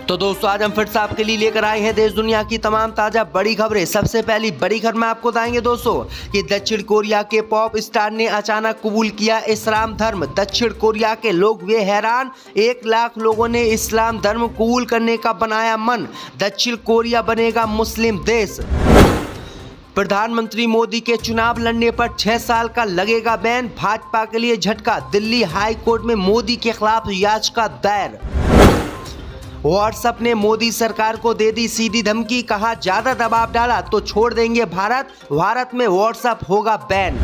तो दोस्तों आज हम फिर से आपके लिए लेकर आए हैं देश दुनिया की तमाम ताजा बड़ी खबरें। सबसे पहली बड़ी खबर में आपको बताएंगे दोस्तों कि दक्षिण कोरिया के पॉप स्टार ने अचानक कबूल किया इस्लाम धर्म। दक्षिण कोरिया के लोग वे हैरान, 1 लाख लोगों ने इस्लाम धर्म कबूल करने का बनाया मन। दक्षिण कोरिया बनेगा मुस्लिम देश। प्रधानमंत्री मोदी के चुनाव लड़ने पर 6 साल का लगेगा बैन। भाजपा के लिए झटका, दिल्ली हाई कोर्ट में मोदी के खिलाफ याचिका दायर। व्हाट्सएप ने मोदी सरकार को दे दी सीधी धमकी, कहा ज्यादा दबाव डाला तो छोड़ देंगे भारत में व्हाट्सएप होगा बैन।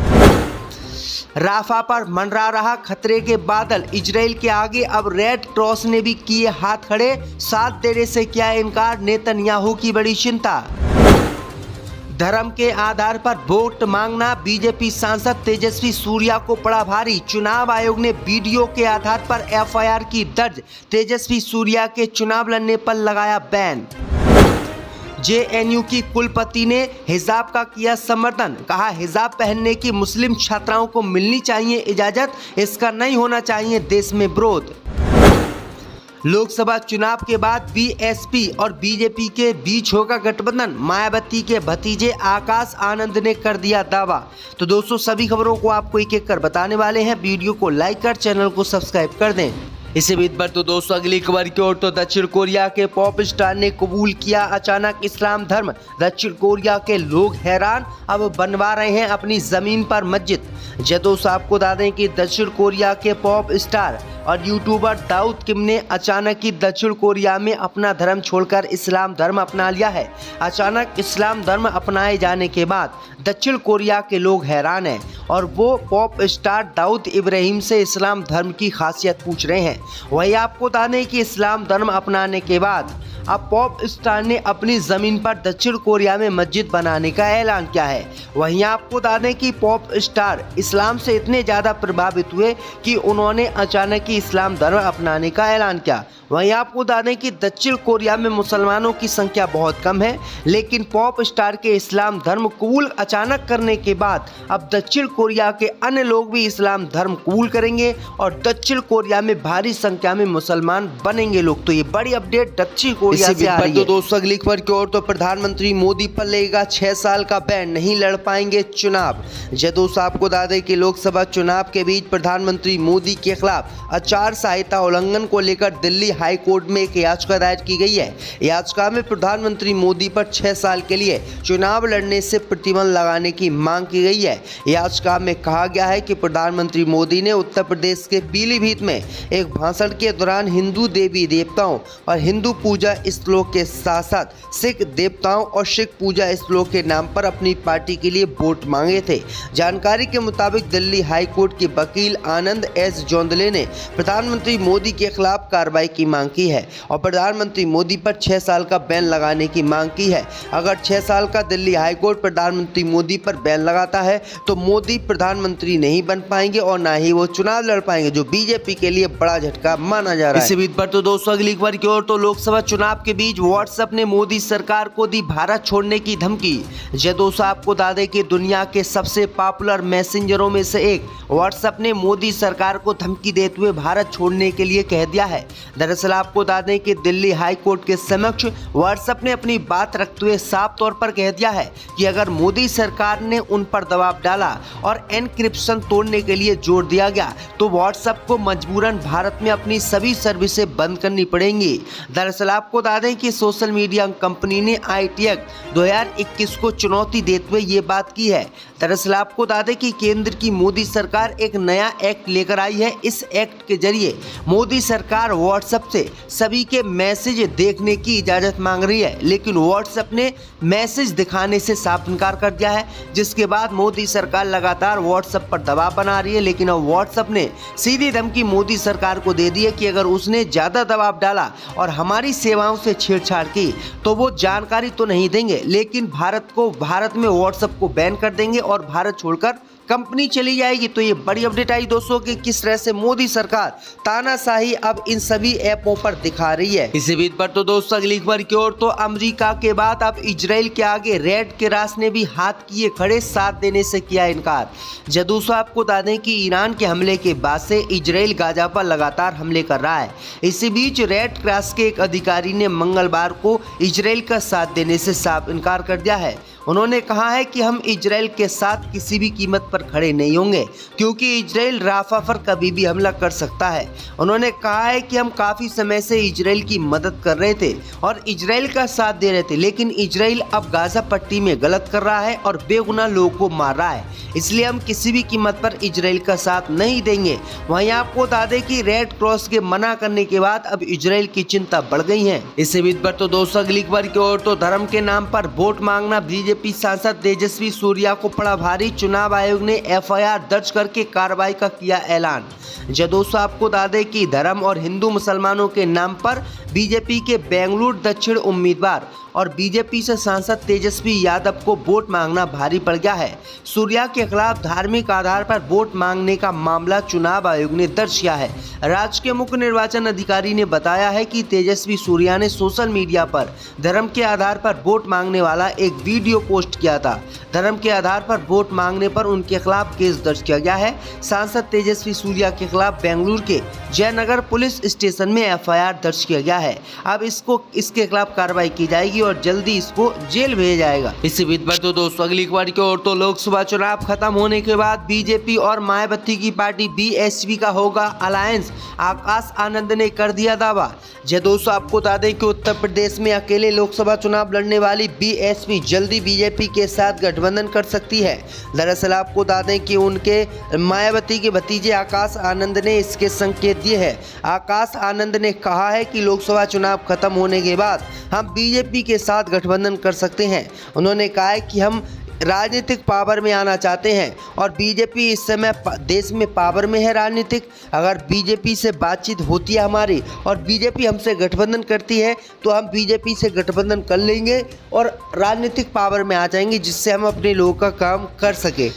राफा पर मंडरा रहा खतरे के बादल, इजराइल के आगे अब रेड क्रॉस ने भी किए हाथ खड़े, साथ देने से किया इनकार, नेतन्याहू की बड़ी चिंता। धर्म के आधार पर वोट मांगना, बीजेपी सांसद तेजस्वी सूर्या को पड़ा भारी। चुनाव आयोग ने वीडियो के आधार पर एफआईआर की दर्ज, तेजस्वी सूर्या के चुनाव लड़ने पर लगाया बैन। जेएनयू की कुलपति ने हिजाब का किया समर्थन, कहा हिजाब पहनने की मुस्लिम छात्राओं को मिलनी चाहिए इजाजत, इसका नहीं होना चाहिए देश में विरोध। लोकसभा चुनाव के बाद बीएसपी और बीजेपी के बीच होगा गठबंधन, मायावती के भतीजे आकाश आनंद ने कर दिया दावा। तो दोस्तों सभी खबरों को आपको एक एक कर बताने वाले हैं, वीडियो को लाइक कर चैनल को सब्सक्राइब कर दें। इसी बीच पर तो दोस्तों अगली खबर की ओर, तो दक्षिण कोरिया के पॉप स्टार ने कबूल किया अचानक इस्लाम धर्म। दक्षिण कोरिया के लोग हैरान, अब बनवा रहे हैं अपनी जमीन पर मस्जिद। दोस्तों आपको बता दें कि दक्षिण कोरिया के पॉप स्टार और यूट्यूबर दाऊद किम ने अचानक ही दक्षिण कोरिया में अपना धर्म छोड़कर इस्लाम धर्म अपना लिया है। अचानक इस्लाम धर्म अपनाए जाने के बाद दक्षिण कोरिया के लोग हैरान हैं और वो पॉप स्टार दाऊद इब्राहिम से इस्लाम धर्म की खासियत पूछ रहे हैं। वही आपको बता दें कि इस्लाम धर्म अपनाने के बाद अब पॉप स्टार ने अपनी जमीन पर दक्षिण कोरिया में मस्जिद बनाने का ऐलान किया है। वहीं आपको बता दें कि पॉप स्टार इस्लाम से इतने ज़्यादा प्रभावित हुए कि उन्होंने अचानक ही इस्लाम धर्म अपनाने का ऐलान किया। वहीं आपको बता दें कि दक्षिण कोरिया में मुसलमानों की संख्या बहुत कम है, लेकिन पॉप स्टार के इस्लाम धर्म कबूल अचानक करने के बाद अब दक्षिण कोरिया के अन्य लोग भी इस्लाम धर्म कबूल करेंगे और दक्षिण कोरिया में भारी संख्या में मुसलमान बनेंगे लोग। तो ये बड़ी अपडेट दक्षिण कोरिया से आ रही है। तो दोस्तों अगली खबर की ओर, तो प्रधानमंत्री मोदी पर लगेगा 6 साल का बैन, नहीं लड़ पाएंगे चुनाव। दोस्तों आपको बता दें कि लोकसभा चुनाव के बीच प्रधानमंत्री मोदी के खिलाफ आचार संहिता उल्लंघन को लेकर दिल्ली हाई कोर्ट में एक याचिका दायर की गई है। याचिका में प्रधानमंत्री मोदी पर 6 साल के लिए चुनाव लड़ने से प्रतिबंध लगाने की मांग की गई है। याचिका में कहा गया है कि प्रधानमंत्री मोदी ने उत्तर प्रदेश के पीलीभीत में एक भाषण के दौरान हिंदू देवी देवताओं और हिंदू पूजा श्लोक के साथ साथ सिख देवताओं और सिख पूजा श्लोक के नाम पर अपनी पार्टी के लिए वोट मांगे थे। जानकारी के मुताबिक दिल्ली हाई कोर्ट के वकील आनंद एस जोंदले ने प्रधानमंत्री मोदी के खिलाफ कार्रवाई की मांग की है और प्रधानमंत्री मोदी पर 6 साल का बैन लगाने की मांग की है। अगर 6 साल का दिल्ली हाई कोर्ट प्रधानमंत्री मोदी पर बैन लगाता है तो मोदी प्रधानमंत्री नहीं बन पाएंगे और ना ही वो चुनाव लड़ पाएंगे, जो बीजेपी के लिए बड़ा झटका माना जा रहा है। इसी बीच पर तो दोस्तों अगली खबर की ओर, तो लोकसभा चुनाव के बीच व्हाट्सएप ने मोदी सरकार को दी भारत छोड़ने की धमकी। दोस्तों आपको बता दें कि दुनिया के सबसे पॉपुलर मैसेंजरों में से एक व्हाट्सएप ने मोदी सरकार को धमकी देते हुए भारत छोड़ने के लिए कह दिया है। दरअसल आपको बता दें कि दिल्ली हाई कोर्ट के समक्ष व्हाट्सएप ने अपनी बात रखते हुए साफ तौर पर कह दिया है कि अगर मोदी सरकार ने उन पर दबाव डाला और एनक्रिप्शन तोड़ने के लिए जोर दिया गया तो व्हाट्सएप को मजबूरन भारत में अपनी सभी सर्विसें बंद करनी पड़ेंगी। दरअसल आपको बता दें कि सोशल मीडिया कंपनी ने आईटी एक्ट 2021 को चुनौती देते हुए ये बात की है। दरअसल आपको बता दें कि केंद्र की मोदी सरकार एक नया एक्ट लेकर आई है। इस एक्ट के जरिए मोदी सरकार व्हाट्सएप से सभी के मैसेज देखने की इजाजत मांग रही है, लेकिन व्हाट्सएप ने मैसेज दिखाने से साफ इनकार कर दिया है, जिसके बाद मोदी सरकार लगातार व्हाट्सएप पर दबाव बना रही है। लेकिन अब व्हाट्सएप ने सीधी धमकी मोदी सरकार को दे दी है कि अगर उसने ज्यादा दबाव डाला और हमारी सेवाओं से छेड़छाड़ की तो वो जानकारी तो नहीं देंगे, लेकिन भारत में व्हाट्सएप को बैन कर देंगे और भारत छोड़कर कंपनी चली जाएगी। तो ये बड़ी अपडेट आई दोस्तों कि किस तरह से मोदी सरकार तानाशाही अब इन सभी ऐपों पर दिखा रही है। इसी बीच पर तो दोस्तों अगली खबर की ओर तो अमेरिका के बाद अब इजराइल के आगे रेड क्रास ने भी हाथ किए खड़े, साथ देने से किया इनकार। जब दोस्तों आपको बता दें कि ईरान के हमले के बाद से इजराइल गाजा पर लगातार हमले कर रहा है। इसी बीच रेड क्रॉस के एक अधिकारी ने मंगलवार को इजराइल का साथ देने से साफ इनकार कर दिया है। उन्होंने कहा है कि हम इजराइल के साथ किसी भी कीमत पर खड़े नहीं होंगे, क्योंकि इजराइल राफा पर कभी भी हमला कर सकता है। उन्होंने कहा है कि हम काफ़ी समय से इजराइल की मदद कर रहे थे और इजराइल का साथ दे रहे थे, लेकिन इजराइल अब गाजा पट्टी में गलत कर रहा है और बेगुनाह लोगों को मार रहा है, इसलिए हम किसी भी कीमत पर इजराइल का साथ नहीं देंगे। वहीं आपको बता दें कि रेड क्रॉस के मना करने के बाद अब इजराइल की चिंता बढ़ गई है। इसी बीच पर तो दोस्तों अगली खबर की ओर तो धर्म के नाम पर वोट मांगना बीजेपी सांसद तेजस्वी सूर्या को पड़ा भारी। चुनाव आयोग ने एफआईआर दर्ज करके कार्रवाई का किया ऐलान। जो दोस्तों आपको बता दें कि धर्म और हिंदू मुसलमानों के नाम पर बीजेपी के बेंगलुरु दक्षिण उम्मीदवार और बीजेपी से सांसद तेजस्वी यादव को वोट मांगना भारी पड़ गया है। सूर्या के खिलाफ धार्मिक आधार पर वोट मांगने का मामला चुनाव आयोग ने दर्ज किया है। राज्य के मुख्य निर्वाचन अधिकारी ने बताया है कि तेजस्वी सूर्या ने सोशल मीडिया पर धर्म के आधार पर वोट मांगने वाला एक वीडियो पोस्ट किया था। धर्म के आधार पर वोट मांगने पर उनके खिलाफ केस दर्ज किया गया है। सांसद तेजस्वी सूर्या के खिलाफ बेंगलुरु के जयनगर पुलिस स्टेशन में एफआईआर दर्ज किया गया है। अब इसके खिलाफ कार्रवाई की जाएगी और जल्दी इसको जेल भेजा जाएगा। इसी बीच पर तो दोस्तों अगली खबर की ओर तो लोकसभा चुनाव खत्म होने के बाद बीजेपी और मायावती की पार्टी बीएसपी का होगा अलायंस। आकाश आनंद ने कर दिया दावा। जय दोस्तों आपको बता दें कि उत्तर प्रदेश में अकेले लोकसभा चुनाव लड़ने वाली बीएसपी जल्दी बीजेपी के साथ गठबंधन कर सकती है। दरअसल आपको बता दें कि उनके मायावती के भतीजे आकाश आनंद ने इसके संकेत दिए हैं। आकाश आनंद ने कहा है कि लोकसभा चुनाव खत्म होने के बाद हम बीजेपी के साथ गठबंधन कर सकते हैं। उन्होंने कहा है कि हम राजनीतिक पावर में आना चाहते हैं और बीजेपी इस समय देश में पावर में है राजनीतिक। अगर बीजेपी से बातचीत होती है हमारी और बीजेपी हमसे गठबंधन करती है तो हम बीजेपी से गठबंधन कर लेंगे और राजनीतिक पावर में आ जाएंगे, जिससे हम अपने लोगों का काम कर सके।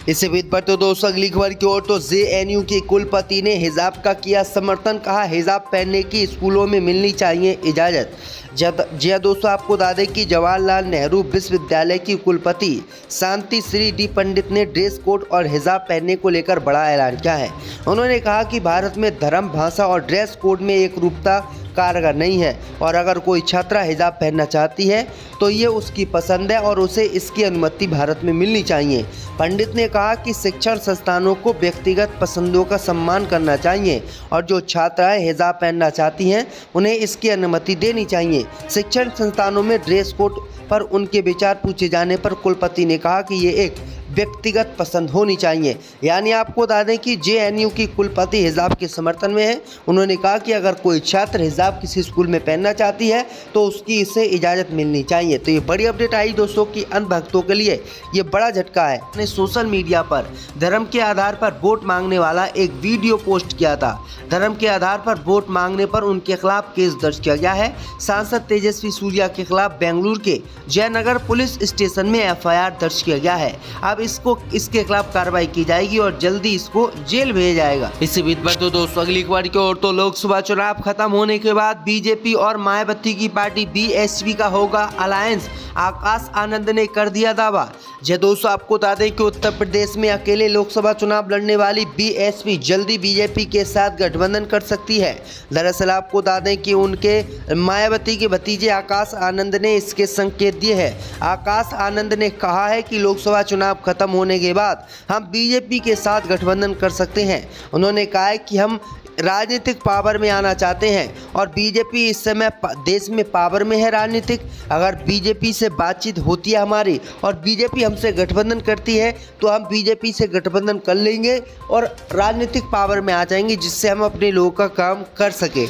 इसी बीच पर तो दोस्तों अगली खबर की ओर तो जेएनयू के कुलपति ने हिजाब का किया समर्थन। कहा हिजाब पहनने की स्कूलों में मिलनी चाहिए इजाज़त। जी दोस्तों आपको बता दें कि जवाहरलाल नेहरू विश्वविद्यालय की कुलपति शांति श्री डी पंडित ने ड्रेस कोड और हिजाब पहनने को लेकर बड़ा ऐलान किया है। उन्होंने कहा कि भारत में धर्म, भाषा और ड्रेस कोड में एक रूपता कारगर नहीं है और अगर कोई छात्रा हिजाब पहनना चाहती है तो ये उसकी पसंद है और उसे इसकी अनुमति भारत में मिलनी चाहिए। पंडित ने कहा कि शिक्षण संस्थानों को व्यक्तिगत पसंदों का सम्मान करना चाहिए और जो छात्राएं हिजाब पहनना चाहती हैं उन्हें इसकी अनुमति देनी चाहिए। शिक्षण संस्थानों में ड्रेस कोड पर उनके विचार पूछे जाने पर कुलपति ने कहा कि ये एक व्यक्तिगत पसंद होनी चाहिए। यानी आपको बता दें कि जेएनयू की कुलपति हिजाब के समर्थन में है। उन्होंने कहा कि अगर कोई छात्र हिजाब किसी स्कूल में पहनना चाहती है तो उसकी इसे इजाज़त मिलनी चाहिए। तो ये बड़ी अपडेट आई दोस्तों कि अन्य भक्तों के लिए ये बड़ा झटका है। ने सोशल मीडिया पर धर्म के आधार पर वोट मांगने वाला एक वीडियो पोस्ट किया था। धर्म के आधार पर वोट मांगने पर उनके खिलाफ केस दर्ज किया गया है। सांसद तेजस्वी सूर्या के खिलाफ बेंगलुरु के जयनगर पुलिस स्टेशन में एफआईआर दर्ज किया गया है। अब इसके खिलाफ कार्रवाई की जाएगी और जल्दी इसको जेल भेजा जाएगा। इसी बीच पर तो दोस्तों अगली खबर की ओर तो लोकसभा चुनाव खत्म होने के बाद बीजेपी और मायावती की पार्टी बीएसपी का होगा अलायंस। आकाश आनंद ने कर दिया दावा। जय दोस्तों आपको बता दें कि उत्तर प्रदेश में अकेले लोकसभा चुनाव लड़ने वाली बीएसपी जल्दी बीजेपी के साथ गठबंधन कर सकती है। दरअसल आपको बता दें कि उनके मायावती के भतीजे आकाश आनंद ने इसके संकेत दिए हैं। आकाश आनंद ने कहा है कि लोकसभा चुनाव खत्म होने के बाद हम बीजेपी के साथ गठबंधन कर सकते हैं। उन्होंने कहा है कि हम राजनीतिक पावर में आना चाहते हैं और बीजेपी इस समय देश में पावर में है राजनीतिक। अगर बीजेपी से बातचीत होती है हमारी और बीजेपी हमसे गठबंधन करती है तो हम बीजेपी से गठबंधन कर लेंगे और राजनीतिक पावर में आ जाएंगे, जिससे हम अपने लोगों का काम कर सके।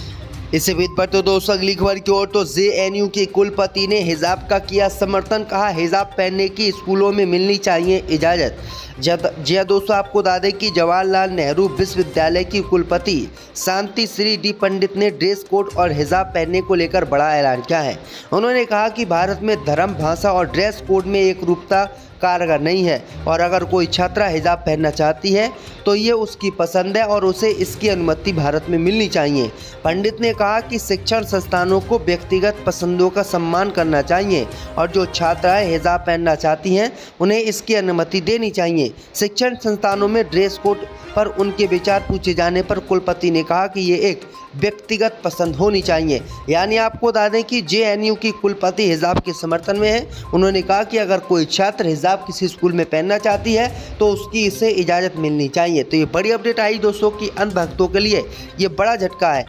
इसी बीच पर तो दोस्तों अगली खबर की ओर तो जेएनयू के कुलपति ने हिजाब का किया समर्थन। कहा हिजाब पहनने की स्कूलों में मिलनी चाहिए इजाज़त। जी दोस्तों आपको बता दें कि जवाहरलाल नेहरू विश्वविद्यालय की कुलपति शांति श्री डी पंडित ने ड्रेस कोड और हिजाब पहनने को लेकर बड़ा ऐलान किया है। उन्होंने कहा कि भारत में धर्म, भाषा और ड्रेस कोड में एक रूपता कारगर नहीं है और अगर कोई छात्रा हिजाब पहनना चाहती है तो ये उसकी पसंद है और उसे इसकी अनुमति भारत में मिलनी चाहिए। पंडित ने कहा कि शिक्षण संस्थानों को व्यक्तिगत पसंदों का सम्मान करना चाहिए और जो छात्राएं हिजाब पहनना चाहती हैं उन्हें इसकी अनुमति देनी चाहिए। शिक्षण संस्थानों में ड्रेस कोड पर उनके विचार पूछे जाने पर कुलपति ने कहा कि ये एक व्यक्तिगत पसंद होनी चाहिए। यानी आपको बता दें कि जेएनयू की कुलपति हिजाब के समर्थन में है। उन्होंने कहा कि अगर कोई छात्र हिजाब किसी स्कूल में पहनना चाहती है तो उसकी इसे इजाज़त मिलनी चाहिए। तो ये बड़ी अपडेट आई दोस्तों कि अंधभक्तों के लिए ये बड़ा झटका है।